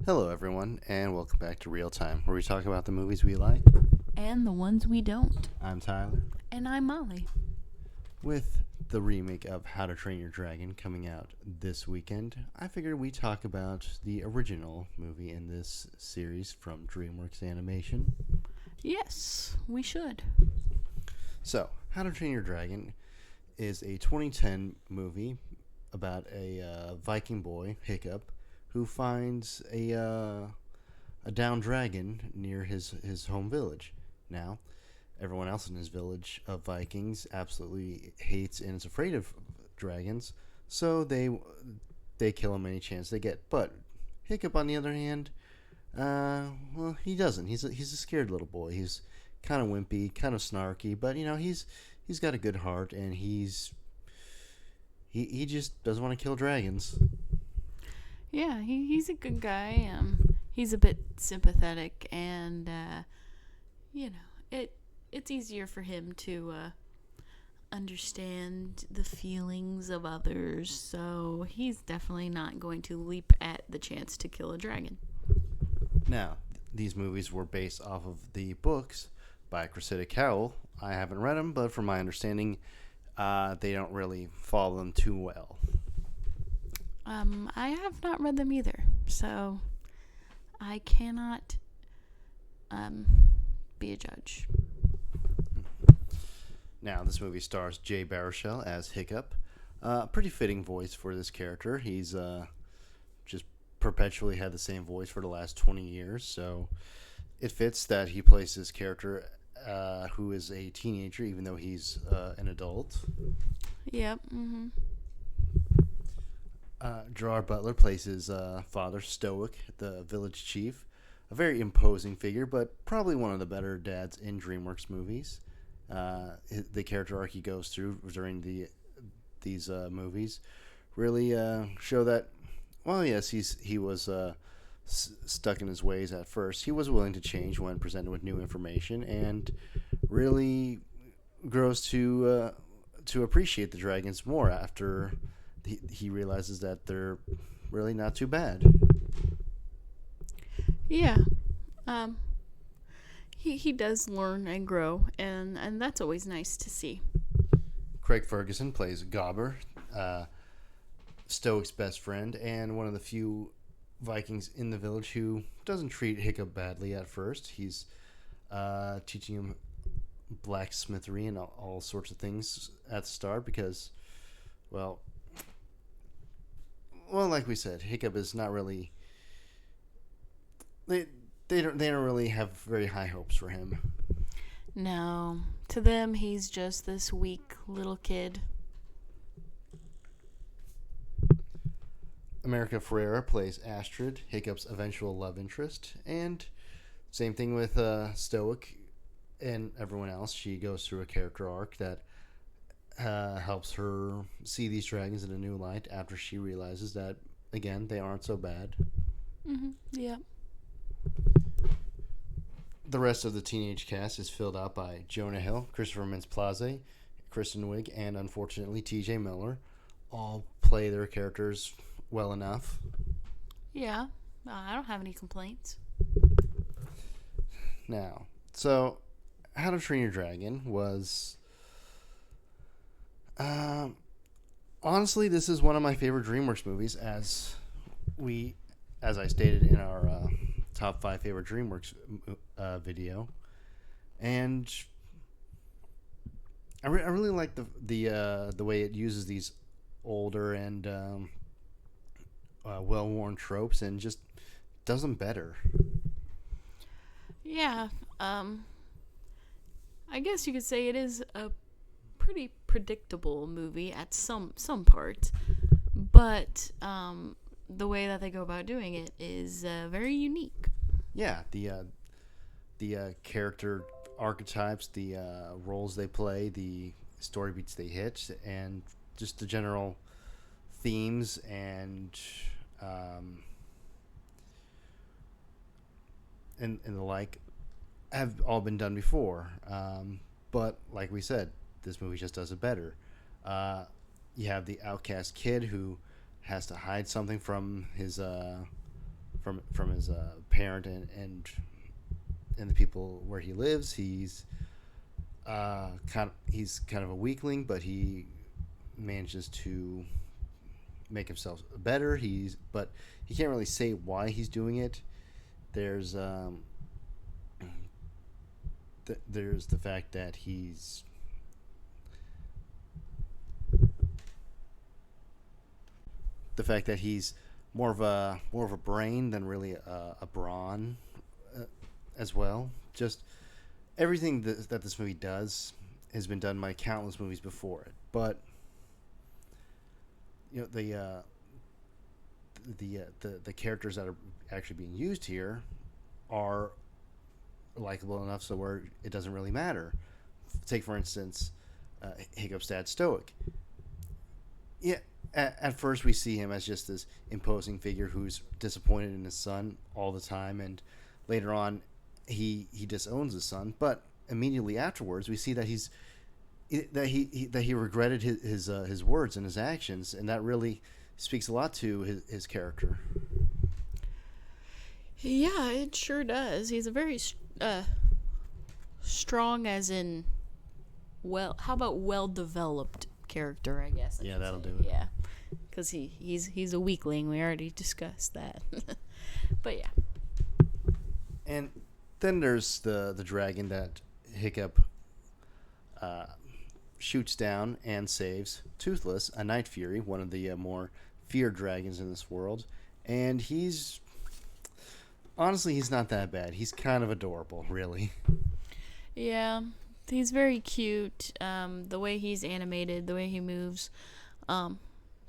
Hello, everyone, and welcome back to Real Time, where we talk about the movies we like. And the ones we don't. I'm Tyler. And I'm Molly. With the remake of How to Train Your Dragon coming out this weekend, I figured we'd talk about the original movie in this series from Dreamworks Animation. Yes, we should. So, How to Train Your Dragon is a 2010 movie about a Viking boy, Hiccup, who finds a downed dragon near his home village. Now, everyone else in his village of Vikings absolutely hates and is afraid of dragons, so they kill him any chance they get. But Hiccup, on the other hand, well, he doesn't. He's a scared little boy. He's kind of wimpy, kind of snarky, but he's got a good heart, and he just doesn't want to kill dragons. Yeah, he's a good guy. He's a bit sympathetic, and it's easier for him to understand the feelings of others. So he's definitely not going to leap at the chance to kill a dragon. Now, these movies were based off of the books by Cressida Cowell. I haven't read them, but from my understanding, they don't really follow them too well. I have not read them either, so I cannot be a judge. Now, this movie stars Jay Baruchel as Hiccup. Pretty fitting voice for this character. He's just perpetually had the same voice for the last 20 years, so it fits that he plays this character who is a teenager, even though he's an adult. Yep. Mm-hmm. Gerard Butler plays his father, Stoic, the village chief. A very imposing figure, but probably one of the better dads in DreamWorks movies. The character arc he goes through during these movies really show that, well, yes, he was stuck in his ways at first. He was willing to change when presented with new information, and really grows to appreciate the dragons more after he realizes that they're really not too bad. Yeah. He does learn and grow, and that's always nice to see. Craig Ferguson plays Gobber, Stoic's best friend, and one of the few Vikings in the village who doesn't treat Hiccup badly at first. He's teaching him blacksmithery and all sorts of things at the start because, well, like we said, Hiccup is not really. They don't really have very high hopes for him. No, to them he's just this weak little kid. America Ferrera plays Astrid, Hiccup's eventual love interest, and same thing with Stoic and everyone else. She goes through a character arc that helps her see these dragons in a new light after she realizes that, again, they aren't so bad. Mm-hmm. Yeah. The rest of the teenage cast is filled out by Jonah Hill, Christopher Mintz-Plasse, Kristen Wiig, and unfortunately T.J. Miller. All play their characters well enough. Yeah, I don't have any complaints. Now, so How to Train Your Dragon was... honestly, this is one of my favorite DreamWorks movies, as I stated in our top 5 favorite DreamWorks video, and I really like the way it uses these older and well-worn tropes and just does them better. Yeah, I guess you could say it is a pretty predictable movie at some parts, but the way that they go about doing it is very unique. Yeah, the character archetypes, the roles they play, the story beats they hit, and just the general themes and the like have all been done before. But like we said, this movie just does it better. You have the outcast kid who has to hide something from his from his parent and the people where he lives. He's kind of a weakling, but he manages to make himself better. But he can't really say why he's doing it. There's there's the fact that he's more of a brain than really a brawn, as well. Just everything that this movie does has been done by countless movies before it. But the characters that are actually being used here are likable enough so where it doesn't really matter. Take for instance, Hiccup's dad, Stoic. Yeah, at first we see him as just this imposing figure who's disappointed in his son all the time, and later on, he disowns his son. But immediately afterwards, we see that he regretted his words and his actions, and that really speaks a lot to his character. Yeah, it sure does. He's a very strong, as in, well, how about well-developed character, I guess. Yeah, that'll say. do it. Yeah, because he's a weakling. We already discussed that. But yeah. And then there's the dragon that Hiccup shoots down and saves, Toothless, a Night Fury, one of the more feared dragons in this world. And honestly, he's not that bad. He's kind of adorable, really. Yeah, he's very cute. The way he's animated, the way he moves,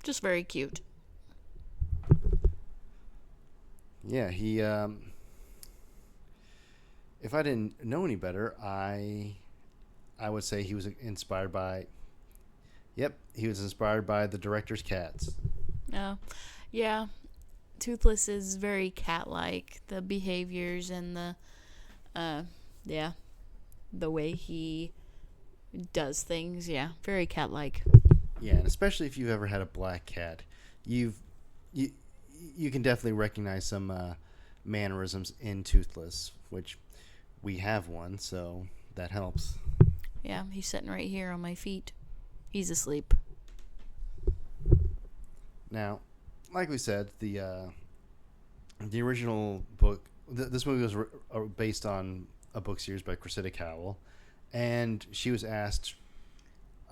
just very cute. Yeah, he. If I didn't know any better, I would say he was inspired by. Yep, he was inspired by the director's cats. Oh, yeah. Toothless is very cat-like. The behaviors and the way he does things, yeah, very cat-like. Yeah, and especially if you've ever had a black cat, you can definitely recognize some mannerisms in Toothless, which we have one, so that helps. Yeah, he's sitting right here on my feet. He's asleep. Now, like we said, the original book, this movie was based on a book series by Cressida Cowell, and she was asked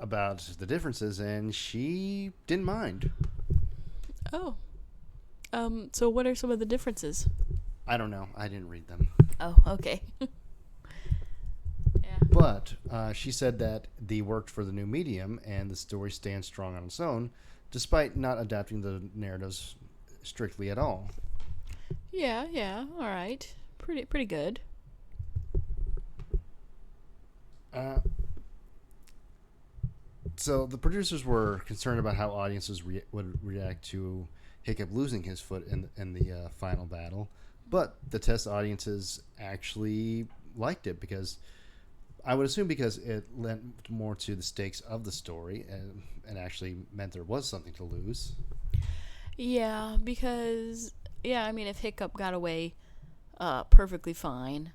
about the differences, and she didn't mind. Oh. So what are some of the differences? I don't know. I didn't read them. Oh, okay. Yeah. But she said that they worked for the new medium, and the story stands strong on its own, despite not adapting the narratives strictly at all. Yeah, all right. Pretty good. So the producers were concerned about how audiences would react to Hiccup losing his foot in the final battle, but the test audiences actually liked it because I would assume because it lent more to the stakes of the story and actually meant there was something to lose. Yeah, because I mean, if Hiccup got away perfectly fine,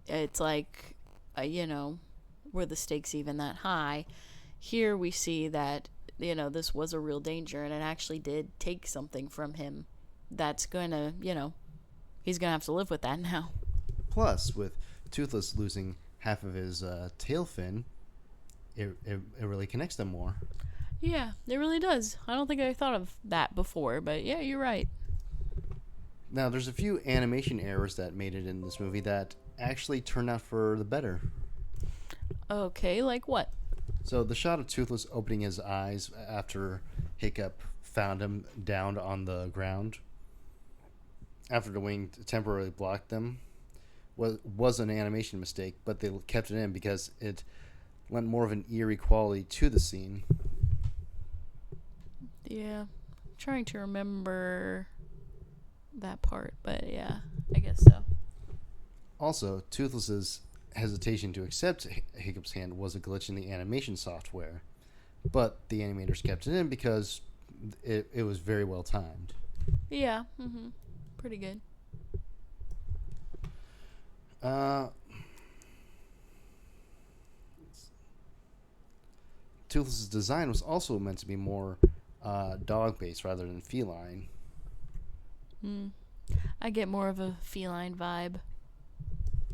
it's like were the stakes even that high? Here we see that this was a real danger, and it actually did take something from him that's gonna he's gonna have to live with that now. Plus, with Toothless losing half of his tail fin, it really connects them more. Yeah, it really does. I don't think I thought of that before, but yeah, you're right. Now, there's a few animation errors that made it in this movie that actually turned out for the better. Okay, like what? So the shot of Toothless opening his eyes after Hiccup found him down on the ground, after the wing temporarily blocked them, was an animation mistake, but they kept it in because it lent more of an eerie quality to the scene. Yeah, I'm trying to remember that part, but yeah, I guess so. Also, Toothless's hesitation to accept Hiccup's hand was a glitch in the animation software, but the animators kept it in because it was very well timed. Yeah, pretty good. Uh, Toothless's design was also meant to be more dog based rather than feline. Hmm. I get more of a feline vibe.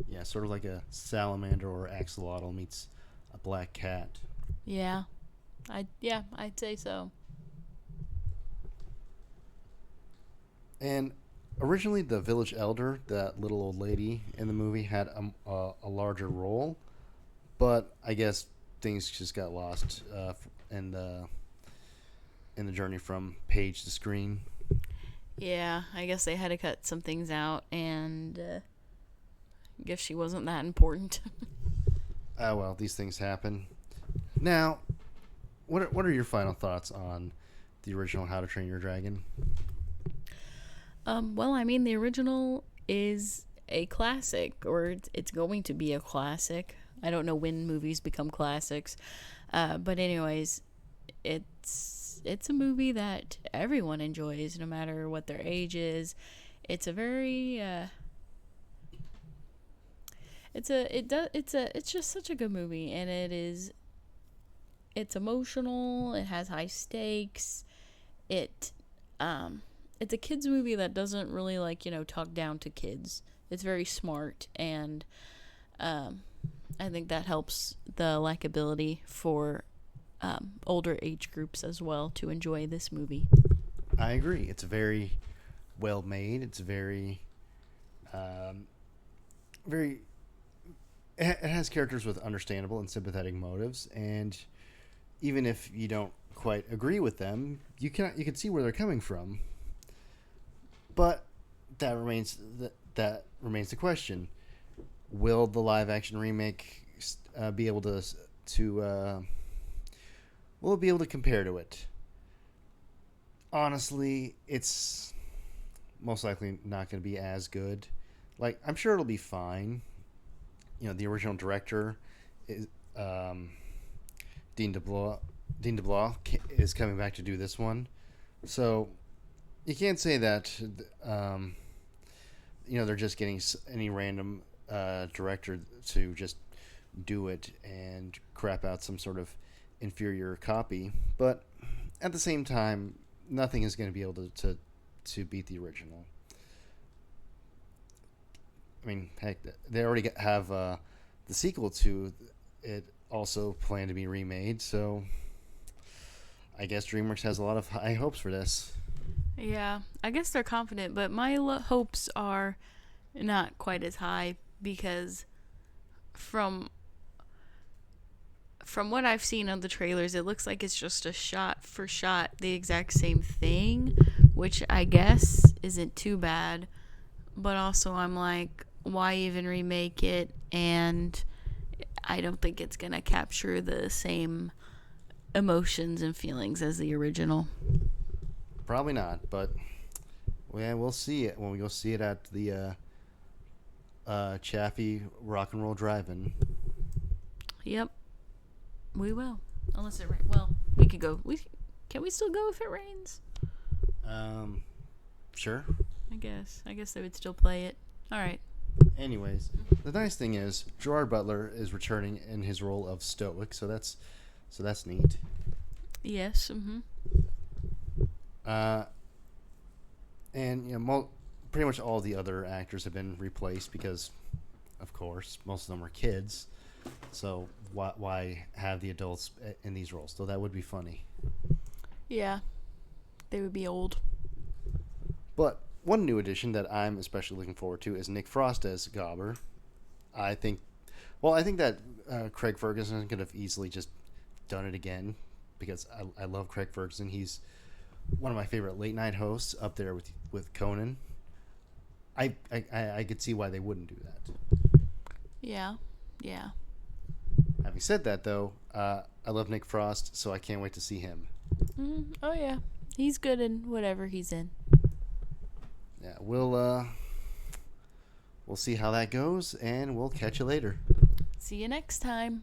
Yeah, sort of like a salamander or axolotl meets a black cat. Yeah. I'd say so. And originally, the village elder, that little old lady in the movie, had a larger role, but I guess things just got lost in the journey from page to screen. Yeah, I guess they had to cut some things out, and I guess she wasn't that important. Ah, well, these things happen. Now, what are your final thoughts on the original How to Train Your Dragon? Well, I mean, the original is a classic, or it's going to be a classic. I don't know when movies become classics, but anyways, it's a movie that everyone enjoys, no matter what their age is. It's a very it's just such a good movie, and it's emotional. It has high stakes. It it's a kids movie that doesn't really talk down to kids. It's very smart, and I think that helps the likability for older age groups as well to enjoy this movie. I agree. It's very well made. It's very, very. It has characters with understandable and sympathetic motives, and even if you don't quite agree with them, you can see where they're coming from. But that remains the question: will the live action remake be able to will it be able to compare to it? Honestly, it's most likely not going to be as good. Like, I'm sure it'll be fine. You know, the original director is Dean DeBlois. Dean DeBlois is coming back to do this one, so you can't say that. They're just getting any random director to just do it and crap out some sort of inferior copy. But at the same time, nothing is going to be able to beat the original. I mean, heck, they already have the sequel to it also planned to be remade, so I guess DreamWorks has a lot of high hopes for this. Yeah, I guess they're confident, but my hopes are not quite as high because from what I've seen of the trailers, it looks like it's just a shot for shot the exact same thing, which I guess isn't too bad. But also, I'm like, why even remake it? And I don't think it's going to capture the same emotions and feelings as the original. Probably not, but we'll see it when we go see it at the Chaffee Rock and Roll Drive-In. Yep, we will. Unless it rains. Well, we could go. Can we still go if it rains? Sure. I guess they would still play it. All right. Anyways, the nice thing is Gerard Butler is returning in his role of Stoic, so that's neat. Yes. Mm-hmm. And pretty much all the other actors have been replaced because, of course, most of them are kids. So why have the adults in these roles? So that would be funny. Yeah, they would be old. But one new addition that I'm especially looking forward to is Nick Frost as Gobber. I think that Craig Ferguson could have easily just done it again because I love Craig Ferguson. He's one of my favorite late night hosts up there with Conan. I could see why they wouldn't do that. Yeah. Having said that, though, I love Nick Frost, so I can't wait to see him. Oh yeah, he's good in whatever he's in. Yeah, we'll see how that goes, and we'll catch you later. See you next time.